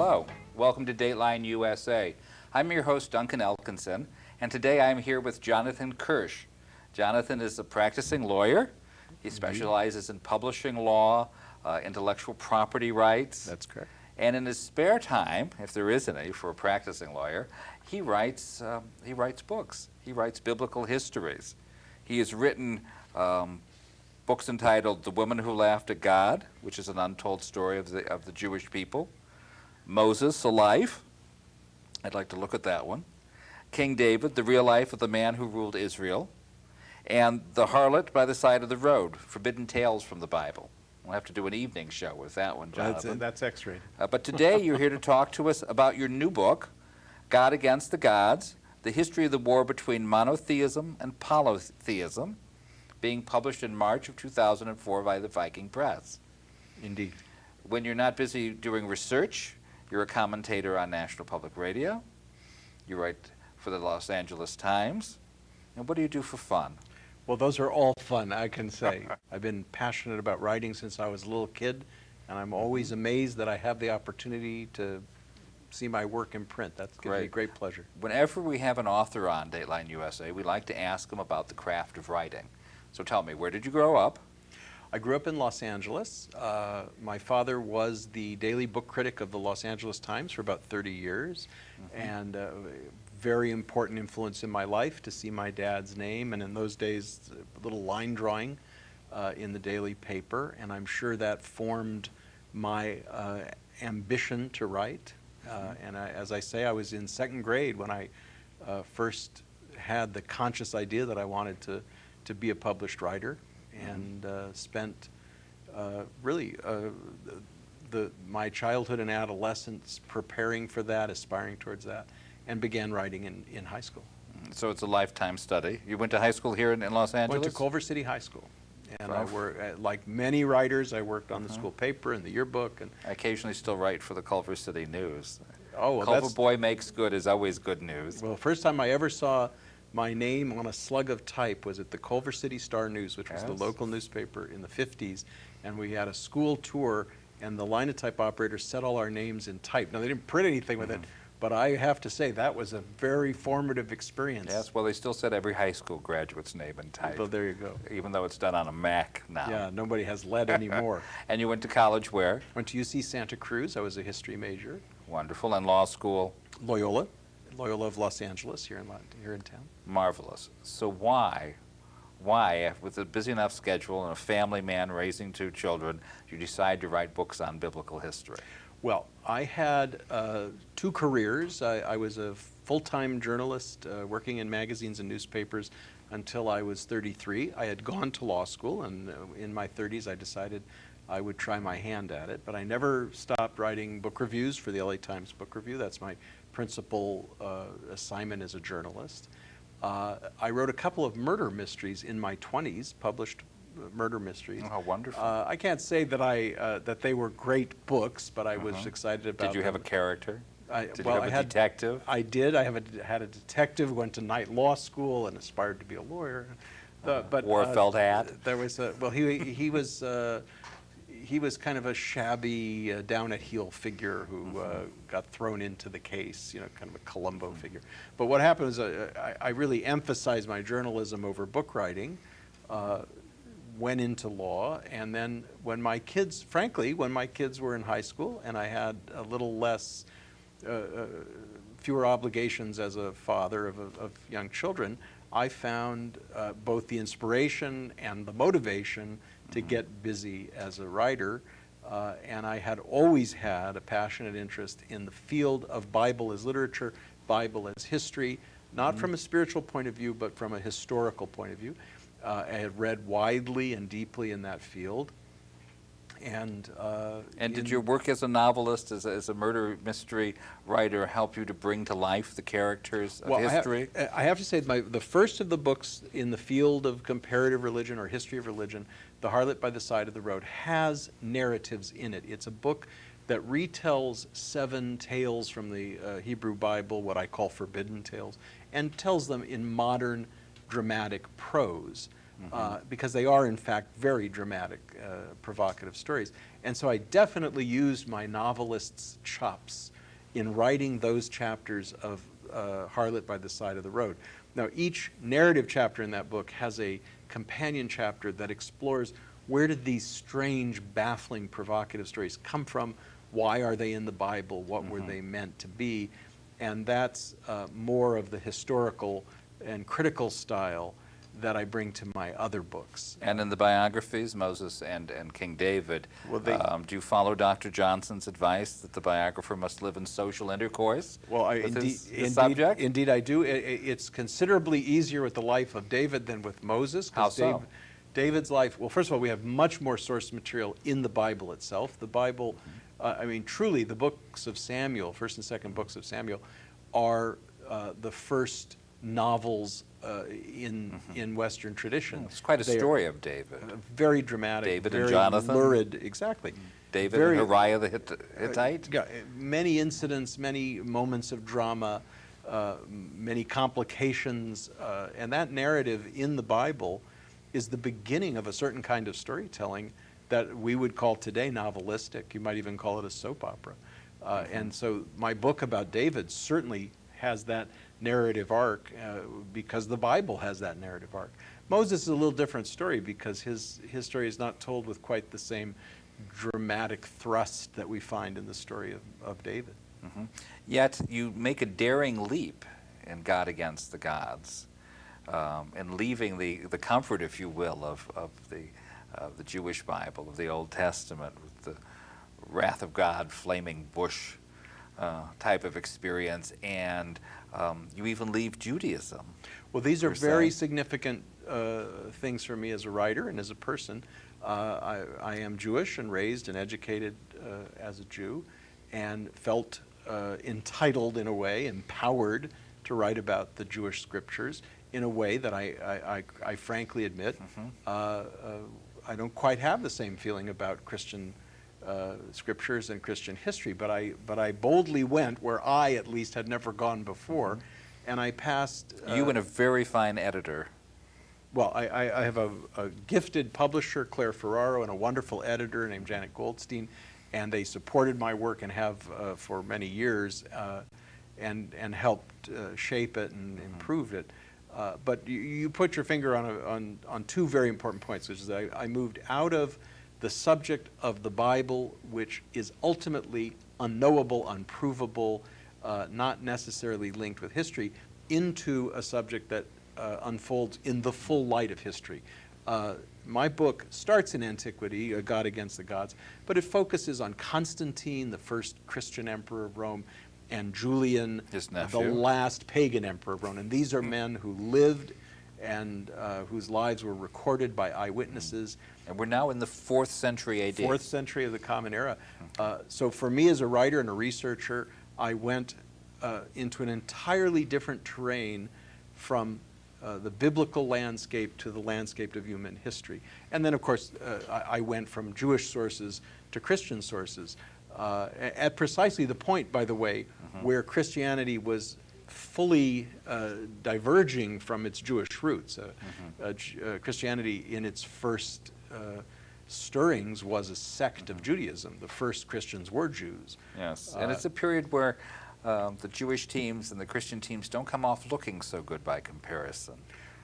Hello, welcome to Dateline USA. I'm your host, Duncan Elkinson, and today I'm here with Jonathan Kirsch. Jonathan is a practicing lawyer. He specializes in publishing law, intellectual property rights. That's correct. And in his spare time, if there is any for a practicing lawyer, he writes books. He writes biblical histories. He has written books entitled The Woman Who Laughed at God, which is an untold story of the Jewish people. Moses, a Life. I'd like to look at that one. King David, The Real Life of the Man Who Ruled Israel. And The Harlot by the Side of the Road, Forbidden Tales from the Bible. We'll have to do an evening show with that one, Jonathan. That's X-rated. But today you're here to talk to us about your new book, God Against the Gods, The History of the War Between Monotheism and Polytheism, being published in March of 2004 by the Viking Press. Indeed. When you're not busy doing research, you're a commentator on National Public Radio. You write for the Los Angeles Times. And what do you do for fun? Well, those are all fun, I can say. I've been passionate about writing since I was a little kid, and I'm always amazed that I have the opportunity to see my work in print. That gives me great pleasure. Whenever we have an author on Dateline USA, we like to ask them about the craft of writing. So tell me, where did you grow up? I grew up in Los Angeles. My father was the daily book critic of the Los Angeles Times for about 30 years, and very important influence in my life to see my dad's name, and in those days, a little line drawing in the daily paper, and I'm sure that formed my ambition to write. And as I say, I was in second grade when I first had the conscious idea that I wanted to be a published writer, and spent really my childhood and adolescence preparing for that, aspiring towards that, and began writing in high school. So it's a lifetime study. You went to high school here in Los Angeles? Went to Culver City High School. And I worked, like many writers, I worked on the school paper and the yearbook. And I occasionally still write for the Culver City News. Oh, well, Culver Boy Makes Good is always good news. Well, the first time I ever saw my name on a slug of type was at the Culver City Star News, which was the local newspaper in the 50s. And we had a school tour, and the linotype operator set all our names in type. Now, they didn't print anything with it, but I have to say that was a very formative experience. Yes, well, they still said every high school graduate's name in type. Well, there you go. Even though it's done on a Mac now. Yeah, nobody has lead anymore. And you went to college where? Went to UC Santa Cruz. I was a history major. Wonderful. And law school? Loyola of Los Angeles, here in town. Marvelous. So why, with a busy enough schedule and a family man raising 2 children, you decide to write books on biblical history? Well, I had 2 careers. I was a full-time journalist working in magazines and newspapers until I was 33. I had gone to law school, and in my 30s I decided I would try my hand at it. But I never stopped writing book reviews for the LA Times Book Review. That's my principal assignment as a journalist. I wrote a couple of murder mysteries in my 20s, published murder mysteries. Oh, wonderful. I can't say that that they were great books, but I was excited about them. Did you have a character? Did you have a detective? I did. I had a detective, went to night law school and aspired to be a lawyer. But wore a felt hat? There was he was kind of a shabby, down-at-heel figure who got thrown into the case, kind of a Columbo figure. But what happened was I really emphasized my journalism over book writing, went into law, and then when my kids were in high school and I had a little less, fewer obligations as a father of young children, I found both the inspiration and the motivation to get busy as a writer, and I had always had a passionate interest in the field of Bible as literature, Bible as history, not from a spiritual point of view, but from a historical point of view. I had read widely and deeply in that field. And did your work as a novelist, as a murder mystery writer, help you to bring to life the characters of history? I have to say, the first of the books in the field of comparative religion or history of religion, The Harlot by the Side of the Road, has narratives in it. It's a book that retells 7 tales from the Hebrew Bible, what I call forbidden tales, and tells them in modern dramatic prose. because they are, in fact, very dramatic, provocative stories. And so I definitely used my novelist's chops in writing those chapters of Harlot by the Side of the Road. Now, each narrative chapter in that book has a companion chapter that explores where did these strange, baffling, provocative stories come from? Why are they in the Bible? What were they meant to be? And that's more of the historical and critical style that I bring to my other books. And in the biographies, Moses and King David, Well, do you follow Dr. Johnson's advice that the biographer must live in social intercourse with his subject? Indeed I do. It's considerably easier with the life of David than with Moses. How so? David's life, well, first of all, we have much more source material in the Bible itself. The Bible, I mean, truly, the books of Samuel, first and second books of Samuel, are the first novels in Western tradition. It's quite a story of David. Very dramatic. David very and Jonathan. Lurid, exactly. David and Uriah the Hittite. Yeah, many incidents, many moments of drama, many complications, and that narrative in the Bible is the beginning of a certain kind of storytelling that we would call today novelistic. You might even call it a soap opera. And so my book about David certainly has that narrative arc because the Bible has that narrative arc. Moses is a little different story because his story is not told with quite the same dramatic thrust that we find in the story of David. Yet you make a daring leap in God Against the Gods, and leaving the comfort, if you will, of the Jewish Bible, of the Old Testament, with the wrath of God, flaming bush type of experience, and you even leave Judaism. Well, these are very significant things for me as a writer and as a person. I am Jewish and raised and educated as a Jew, and felt entitled in a way, empowered to write about the Jewish scriptures in a way that I frankly admit I don't quite have the same feeling about Christian scriptures and Christian history, but I boldly went where I at least had never gone before, and I passed. You and a very fine editor. Well, I have a gifted publisher, Claire Ferraro, and a wonderful editor named Janet Goldstein, and they supported my work and have for many years, and helped shape it and improve it. But you put your finger on two very important points, which is that I moved out of the subject of the Bible, which is ultimately unknowable, unprovable, not necessarily linked with history, into a subject that unfolds in the full light of history. My book starts in antiquity, A God Against the Gods, but it focuses on Constantine, the first Christian emperor of Rome, and Julian, his nephew, the last pagan emperor of Rome. And these are men who lived and whose lives were recorded by eyewitnesses. And we're now in the 4th century AD. 4th century of the Common Era. So for me as a writer and a researcher, I went into an entirely different terrain from the biblical landscape to the landscape of human history. And then, of course, I went from Jewish sources to Christian sources at precisely the point, by the way, where Christianity was fully diverging from its Jewish roots. Christianity in its first stirrings was a sect of Judaism. The first Christians were Jews. Yes, and it's a period where the Jewish teams and the Christian teams don't come off looking so good by comparison.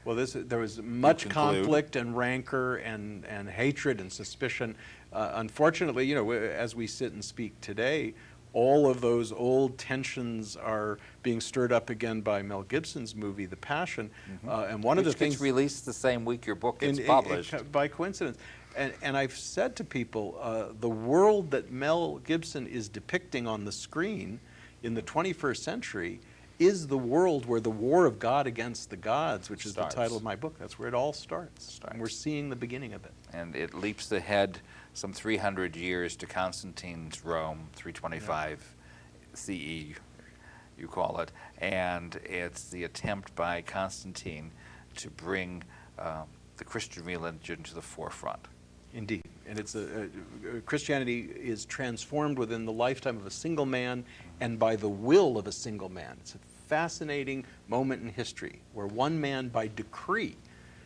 Well, there was much conflict and rancor and hatred and suspicion. Unfortunately, as we sit and speak today, all of those old tensions are being stirred up again by Mel Gibson's movie, The Passion. And one of the things gets released the same week your book gets published. By coincidence. And I've said to people, the world that Mel Gibson is depicting on the screen in the 21st century is the world where the war of God against the gods, which is the title of my book, that's where it all starts. And we're seeing the beginning of it. And it leaps ahead some 300 years to Constantine's Rome, 325 CE, you call it. And it's the attempt by Constantine to bring the Christian religion to the forefront. Indeed. And it's Christianity is transformed within the lifetime of a single man and by the will of a single man. It's a fascinating moment in history where one man by decree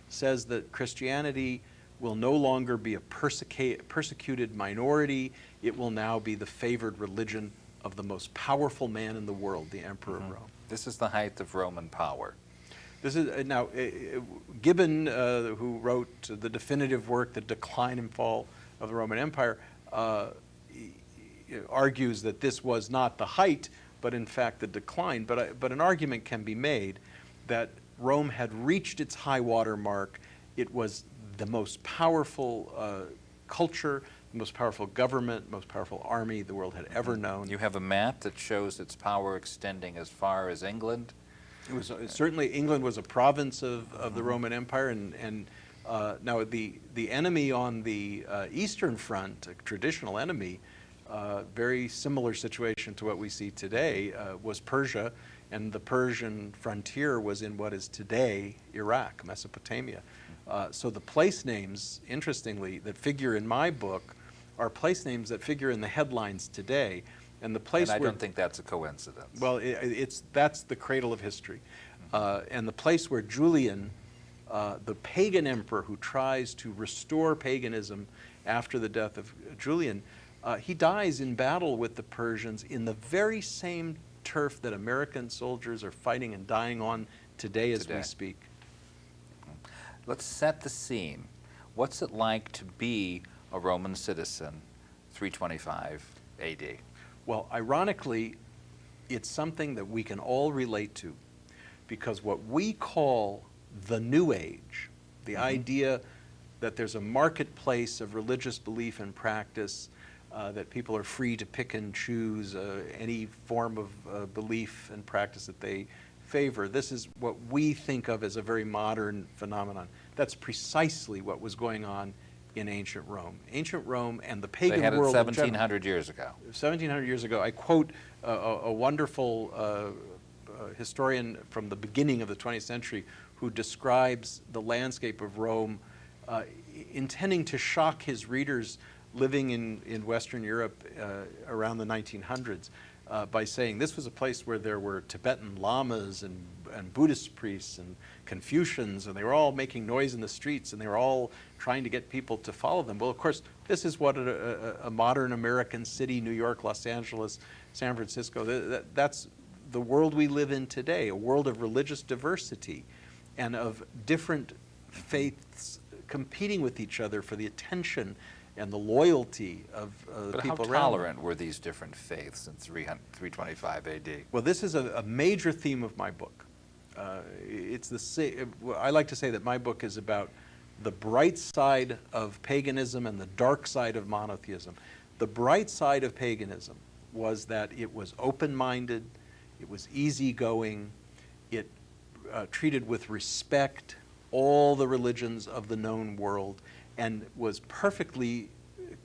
says that Christianity will no longer be a persecuted minority. It will now be the favored religion of the most powerful man in the world, the Emperor of Rome. This is the height of Roman power. This is now Gibbon, who wrote the definitive work, The Decline and Fall of the Roman Empire, argues that this was not the height, but in fact the decline. But an argument can be made that Rome had reached its high water mark. It was the most powerful culture, the most powerful government, most powerful army the world had ever known. You have a map that shows its power extending as far as England. It was certainly England was a province of the Roman Empire, and now the enemy on the Eastern Front, a traditional enemy, very similar situation to what we see today, was Persia, and the Persian frontier was in what is today Iraq, Mesopotamia. So the place names, interestingly, that figure in my book are place names that figure in the headlines today. And the place and I don't think that's a coincidence. Well, that's the cradle of history. And the place where Julian, the pagan emperor who tries to restore paganism after the death of Julian, he dies in battle with the Persians in the very same turf that American soldiers are fighting and dying on today as we speak. Let's set the scene. What's it like to be a Roman citizen 325 AD? Well, ironically, it's something that we can all relate to, because what we call the New Age, the idea that there's a marketplace of religious belief and practice, that people are free to pick and choose any form of belief and practice that they favor. This is what we think of as a very modern phenomenon. That's precisely what was going on in ancient Rome. Ancient Rome and the pagan world. They had world. it 1,700 years ago. 1,700 years ago. I quote a wonderful historian from the beginning of the 20th century who describes the landscape of Rome, intending to shock his readers living in Western Europe around the 1900s, by saying this was a place where there were Tibetan lamas and Buddhist priests and Confucians, and they were all making noise in the streets, and they were all trying to get people to follow them. Well, of course, this is what a modern American city, New York, Los Angeles, San Francisco, that's the world we live in today, a world of religious diversity and of different faiths competing with each other for the attention and the loyalty of the people around. But how tolerant were these different faiths in 325 AD? Well, this is a major theme of my book. I like to say that my book is about the bright side of paganism and the dark side of monotheism. The bright side of paganism was that it was open-minded, it was easygoing, it treated with respect all the religions of the known world, and was perfectly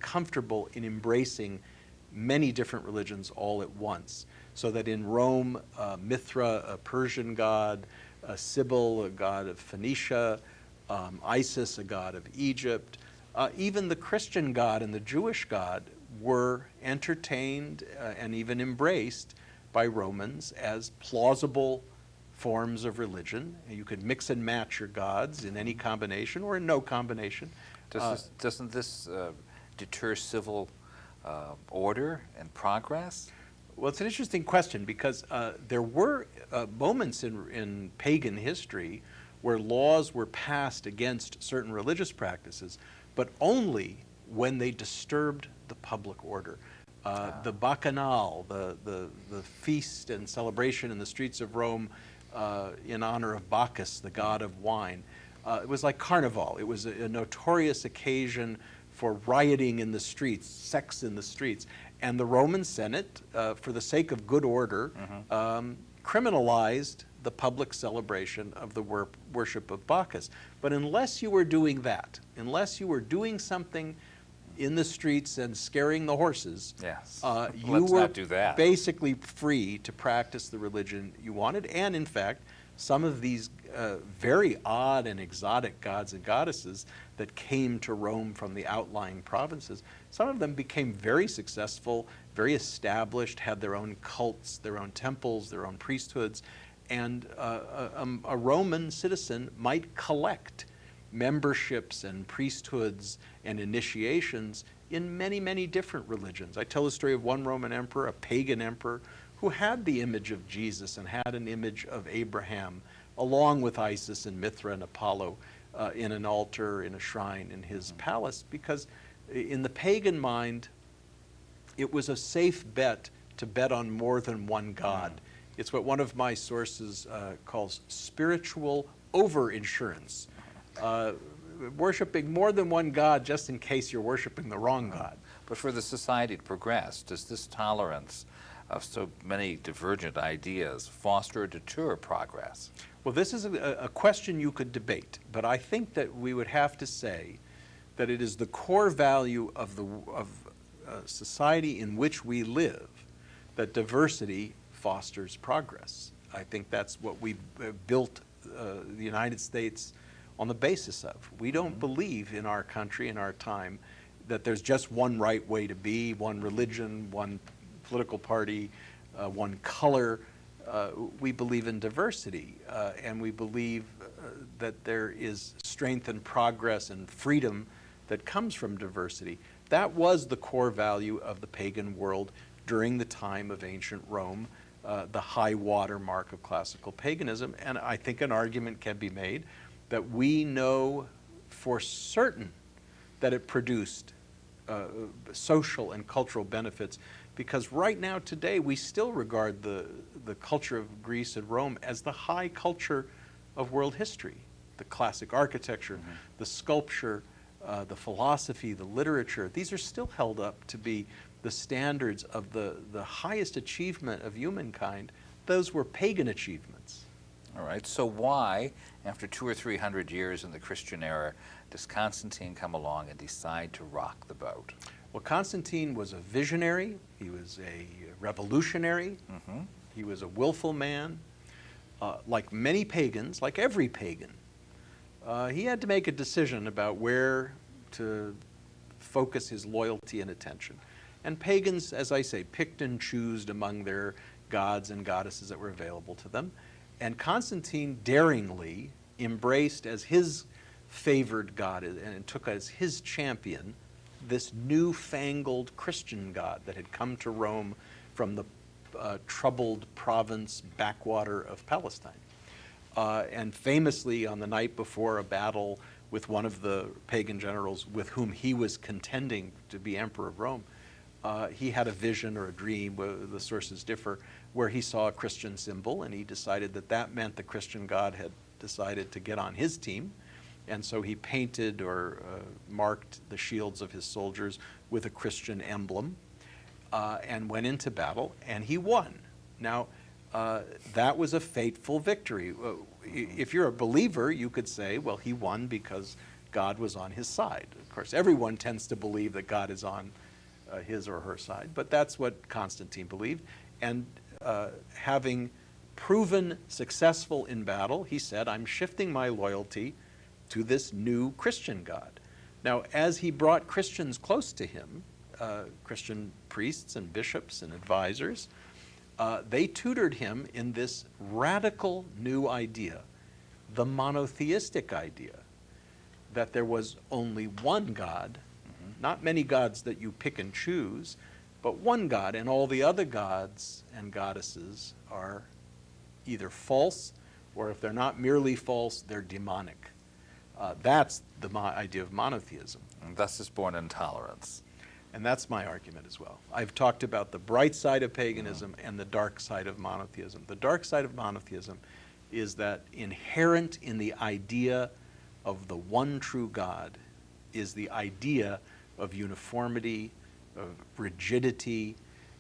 comfortable in embracing many different religions all at once. So that in Rome, Mithra, a Persian god, Sibyl, a god of Phoenicia, Isis, a god of Egypt, even the Christian god and the Jewish god were entertained and even embraced by Romans as plausible forms of religion. You could mix and match your gods in any combination or in no combination. Doesn't this deter civil order and progress? Well, it's an interesting question, because there were moments in pagan history where laws were passed against certain religious practices, but only when they disturbed the public order. The Bacchanal, the feast and celebration in the streets of Rome in honor of Bacchus, the god of wine. It was like Carnival. It was a notorious occasion for rioting in the streets, sex in the streets. And the Roman Senate, for the sake of good order, criminalized the public celebration of the worship of Bacchus. But unless you were doing that, unless you were doing something in the streets and scaring the horses, yes. You were basically free to practice the religion you wanted. And in fact, some of these very odd and exotic gods and goddesses that came to Rome from the outlying provinces, some of them became very successful, very established, had their own cults, their own temples, their own priesthoods, and a Roman citizen might collect memberships and priesthoods and initiations in many, many different religions. I tell the story of one Roman emperor, a pagan emperor, who had the image of Jesus and had an image of Abraham, along with Isis and Mithra and Apollo, in an altar, in a shrine in his palace, because in the pagan mind, it was a safe bet to bet on more than one God. It's what one of my sources calls spiritual over-insurance. Worshipping more than one God just in case you're worshiping the wrong God. But for the society to progress, does this tolerance of so many divergent ideas foster or deter progress? Well, this is a question you could debate, but I think that we would have to say that it is the core value of the society in which we live that diversity fosters progress. I think that's what we built the United States on the basis of. We don't believe in our country, in our time, that there's just one right way to be, one religion, one political party, one color. We believe in diversity, and we believe that there is strength and progress and freedom that comes from diversity. That was the core value of the pagan world during the time of ancient Rome, the high water mark of classical paganism. And I think an argument can be made that we know for certain that it produced social and cultural benefits, because right now, today, we still regard the culture of Greece and Rome as the high culture of world history. The classic architecture, the sculpture, the philosophy, the literature, these are still held up to be the standards of the highest achievement of humankind. Those were pagan achievements. All right, so why, after 200 or 300 years in the Christian era, does Constantine come along and decide to rock the boat? Well, Constantine was a visionary. He was a revolutionary. He was a willful man. Like many pagans, like every pagan, he had to make a decision about where to focus his loyalty and attention. And pagans, as I say, picked and chose among their gods and goddesses that were available to them. And Constantine daringly embraced as his favored god and took as his champion this newfangled Christian god that had come to Rome from the troubled province backwater of Palestine. And famously, on the night before a battle with one of the pagan generals with whom he was contending to be emperor of Rome, he had a vision or a dream, the sources differ, where he saw a Christian symbol, and he decided that that meant the Christian god had decided to get on his team. And so he painted or marked the shields of his soldiers with a Christian emblem and went into battle, and he won. Now, that was a fateful victory. If you're a believer, you could say, well, he won because God was on his side. Of course, everyone tends to believe that God is on his or her side, but that's what Constantine believed. And having proven successful in battle, he said, I'm shifting my loyalty to this new Christian God. Now, as he brought Christians close to him, Christian priests and bishops and advisors, they tutored him in this radical new idea, the monotheistic idea, that there was only one God, not many gods that you pick and choose, but one God, and all the other gods and goddesses are either false, or if they're not merely false, they're demonic. That's the idea of monotheism. And thus is born intolerance. And that's my argument as well. I've talked about the bright side of paganism and the dark side of monotheism. The dark side of monotheism is that inherent in the idea of the one true God is the idea of uniformity, of rigidity,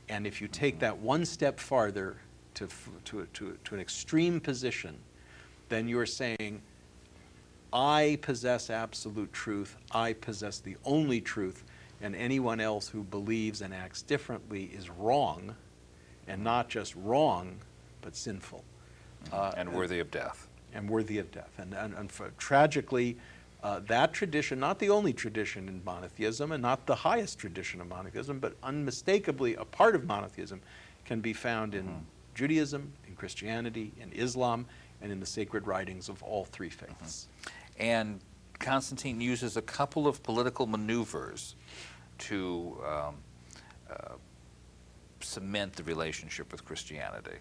and if you take that one step farther to an extreme position, then you're saying, I possess absolute truth, I possess the only truth, and anyone else who believes and acts differently is wrong, and not just wrong, but sinful. And worthy of death. And worthy of death. And tragically, that tradition, not the only tradition in monotheism, and not the highest tradition of monotheism, but unmistakably a part of monotheism, can be found in Judaism, in Christianity, in Islam, and in the sacred writings of all three faiths. And Constantine uses a couple of political maneuvers to cement the relationship with Christianity.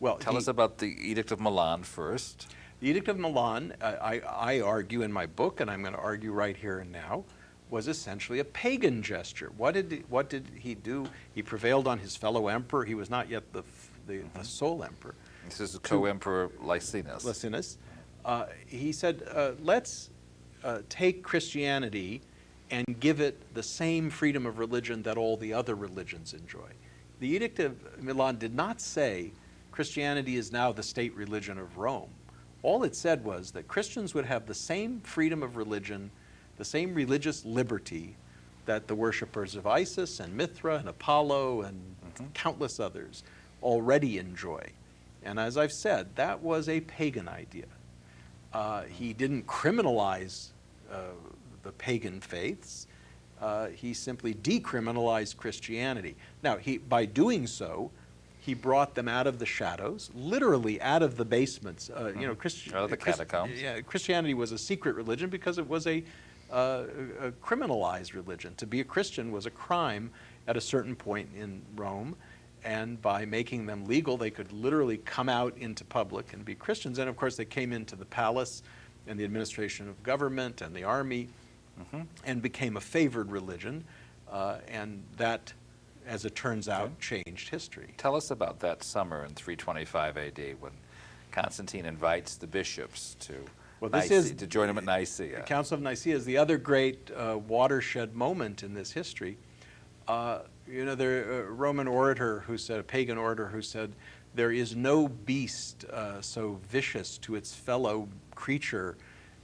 Well, Tell us about the Edict of Milan first. The Edict of Milan, I argue in my book, and I'm going to argue right here and now, was essentially a pagan gesture. What did he do? He prevailed on his fellow emperor. He was not yet the sole emperor. This is the co-emperor Licinius. Licinius. He said, let's take Christianity and give it the same freedom of religion that all the other religions enjoy. The Edict of Milan did not say Christianity is now the state religion of Rome. All it said was that Christians would have the same freedom of religion, the same religious liberty that the worshippers of Isis and Mithra and Apollo and countless others already enjoy. And as I've said, that was a pagan idea. He didn't criminalize the pagan faiths. He simply decriminalized Christianity. Now, by doing so, he brought them out of the shadows, literally out of the basements. You know, out of the catacombs. Christianity was a secret religion because it was a criminalized religion. To be a Christian was a crime at a certain point in Rome, and by making them legal, they could literally come out into public and be Christians. And of course, they came into the palace and the administration of government and the army and became a favored religion, and that, as it turns out, changed history. Tell us about that summer in 325 AD when Constantine invites the bishops to to join him at Nicaea. The Council of Nicaea is the other great watershed moment in this history. You know, the Roman orator who said, a pagan orator who said, there is no beast so vicious to its fellow creature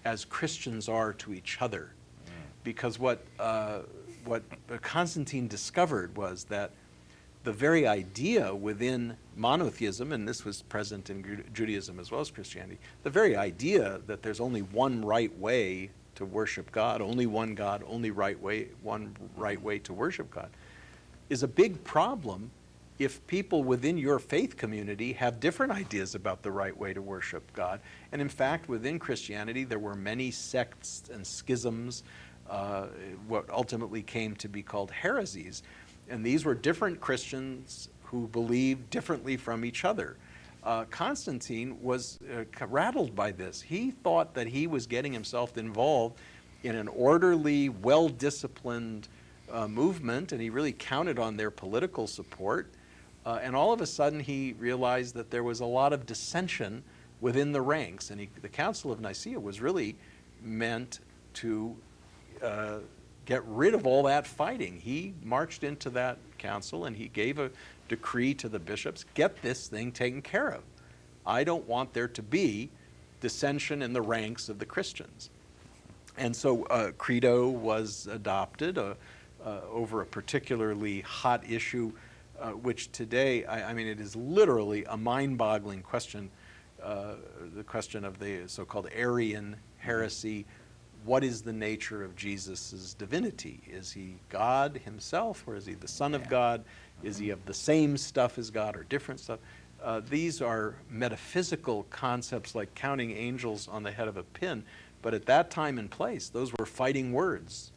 as Christians are to each other. Because what Constantine discovered was that the very idea within monotheism, and this was present in Judaism as well as Christianity, the very idea that there's only one right way to worship God, only one God, only one right way to worship God, is a big problem if people within your faith community have different ideas about the right way to worship God. And in fact, within Christianity, there were many sects and schisms, what ultimately came to be called heresies. And these were different Christians who believed differently from each other. Constantine was rattled by this. He thought that he was getting himself involved in an orderly, well-disciplined movement, and he really counted on their political support. And all of a sudden, he realized that there was a lot of dissension within the ranks. And the Council of Nicaea was really meant to get rid of all that fighting. He marched into that council and he gave a decree to the bishops, get this thing taken care of. I don't want there to be dissension in the ranks of the Christians. And so Credo was adopted over a particularly hot issue, which today, I mean, it is literally a mind-boggling question, the question of the so-called Arian heresy. What is the nature of Jesus' divinity? Is he God himself, or is he the Son of God? Is he of the same stuff as God or different stuff? These are metaphysical concepts like counting angels on the head of a pin, but at that time and place, those were fighting words.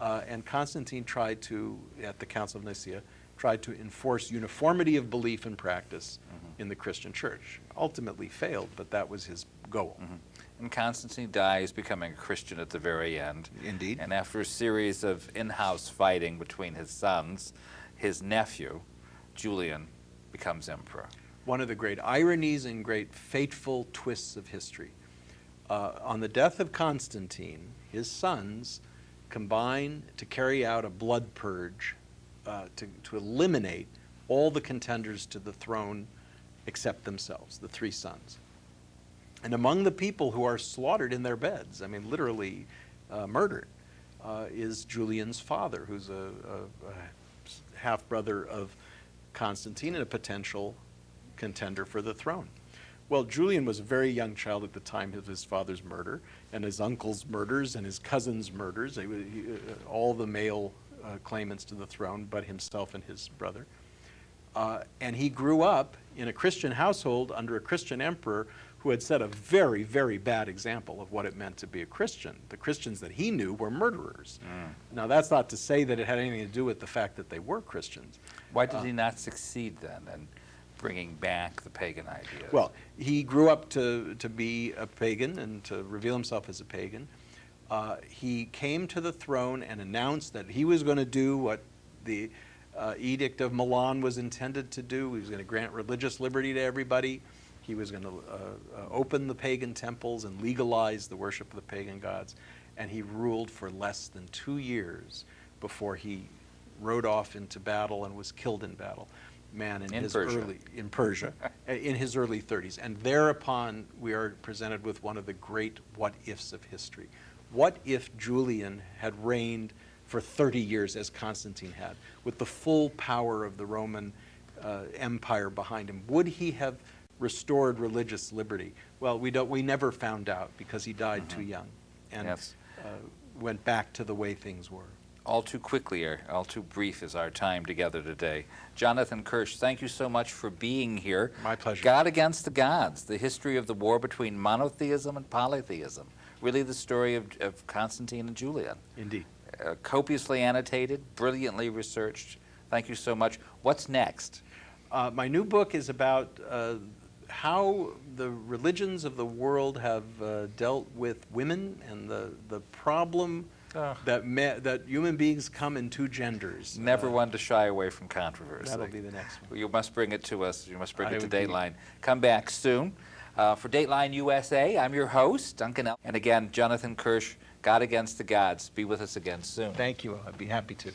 And Constantine tried to, at the Council of Nicaea, tried to enforce uniformity of belief and practice in the Christian church. Ultimately failed, but that was his goal. And Constantine dies becoming a Christian at the very end. Indeed. And after a series of in-house fighting between his sons, his nephew, Julian, becomes emperor. One of the great ironies and great fateful twists of history. On the death of Constantine, his sons combine to carry out a blood purge to eliminate all the contenders to the throne except themselves, the three sons. And among the people who are slaughtered in their beds, I mean literally murdered, is Julian's father, who's a half-brother of Constantine and a potential contender for the throne. Well, Julian was a very young child at the time of his father's murder, and his uncle's murders and his cousin's murders, all the male claimants to the throne, but himself and his brother. And he grew up in a Christian household under a Christian emperor who had set a very, very bad example of what it meant to be a Christian. The Christians that he knew were murderers. Now, that's not to say that it had anything to do with the fact that they were Christians. Why did he not succeed then in bringing back the pagan ideas? Well, he grew up to be a pagan and to reveal himself as a pagan. He came to the throne and announced that he was going to do what the Edict of Milan was intended to do. He was going to grant religious liberty to everybody. He was going to open the pagan temples and legalize the worship of the pagan gods. And he ruled for less than 2 years before he rode off into battle and was killed in battle. Man, in his early 30s. And thereupon we are presented with one of the great what-ifs of history. What if Julian had reigned for 30 years as Constantine had, with the full power of the Roman Empire behind him? Would he have restored religious liberty? Well, we never found out because he died too young and went back to the way things were. All too quickly, or all too brief is our time together today. Jonathan Kirsch, thank you so much for being here. My pleasure. God Against the Gods, the history of the war between monotheism and polytheism. Really the story of Constantine and Julian. Indeed. Copiously annotated, brilliantly researched. Thank you so much. What's next? My new book is about how the religions of the world have dealt with women and the problem that human beings come in two genders. Never one to shy away from controversy. That'll be the next one. You must bring it to us. You must bring it to Dateline. Come back soon. For Dateline USA, I'm your host, Duncan Elkinson. And again, Jonathan Kirsch, God Against the Gods. Be with us again soon. Thank you. I'd be happy to.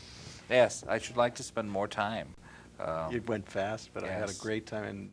Yes, I should like to spend more time. It went fast, but I had a great time. And